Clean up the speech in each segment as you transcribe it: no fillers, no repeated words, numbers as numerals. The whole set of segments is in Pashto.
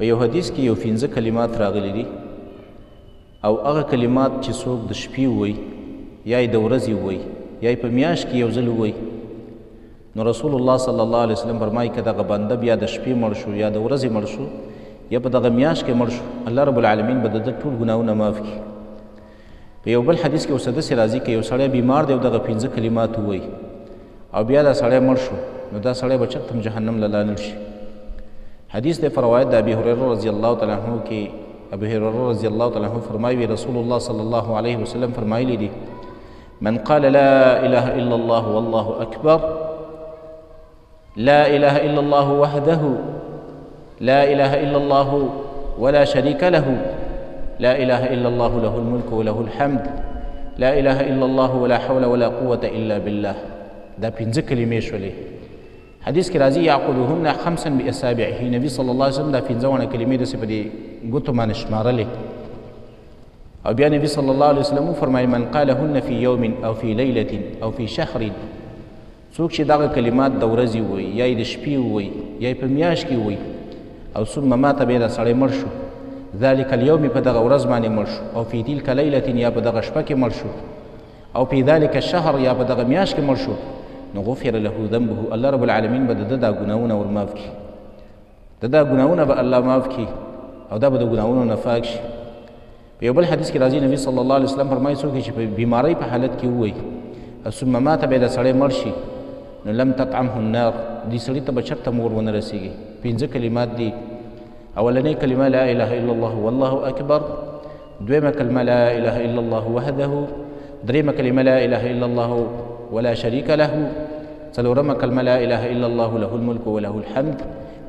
په یو حدیث کې یو 15 کلمات راغلي دي او هغه کلمات چې څوک د شپې ووایي یا یې د ورځې ووایي یا یې په میاشت کې یو ځل ووایي نو رسول الله صلی الله علیه وسلم فرمایي که دغه بنده بیا د شپې مړ شو یا د ورځې مړ شو یا په دغه میاشت کې مړ شو الله رب العالمین به د ده ټول ګناهونه معاف کړي. په یو بل حدیث کې ورسه داسې راځي که یو سړی بیمار دی او دغه 15 کلمات ووایي او بیا دا سړی مړ شو نو دا سړی به چېرته هم جهنم له لاندې شي. حدیث دی په روایت د ابي هريره رضی الله تعالی عنه کې ابو هريره رضی الله تعالی عنه فرمایي رسول الله صلی الله علیه وسلم فرمایلی دي من قال لا اله الا الله والله اکبر لا اله الا الله وحده لا اله الا الله ولا شريك له لا اله الا الله له الملك وله الحمد لا اله الا الله ولا حول ولا قوة الا بالله. دا 15 کلمې شولې. حدیث کې راځي یعقلهن خمسا باصابعه. نبی صلی الله علیه وسلم دا 15 کلمې داسې په دې ګوتو باندې شمارلې او بیا نبی صلی الله علیه وسلم وفرمایي من قالهن في يوم او في ليلة او في شهر څوک چې دغه کلمات د ورځې ووایي یا یې د شپې ووایي یا یې په میاشت کې ووایي او ثم مات بیا دا سړی مړ شو ذلك اليوم په دغه ورځ باندې مړ شو او في تلك ليلة یا په دغه شپه کې مړ شو او في ذلك الشهر یا په دغه میاشت کې مړ شو نو غفر له ذنبه الله رب العالمین به د ده دا ګناهونه ور معاف کړي. د دا ګناهونه به الله معاف کړي او دا به د ګناهونو نه پاک شي. په یو بل حدیث کې راځي نبی صلی الله علیه وسلم فرمایي څوک چې په بیمارۍ په حالت کې ووایي ثم مات بیا د سړی مړ شي نو لم تطعمه النار دې سړي ته به چېرته مور ونه رسېږي. 15 کلمات دي. اولنۍ کلمه لا اله الا الله والله اکبر، دویمه کلمه لا اله الا الله وحده، دریمه کلمه لا اله الا الله ولا شريك له، څلورمه کلمه لا اله الا الله له الملك وله الحمد،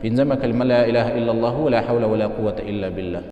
پنځمه کلمه لا اله الا الله ولا حول ولا قوة الا بالله.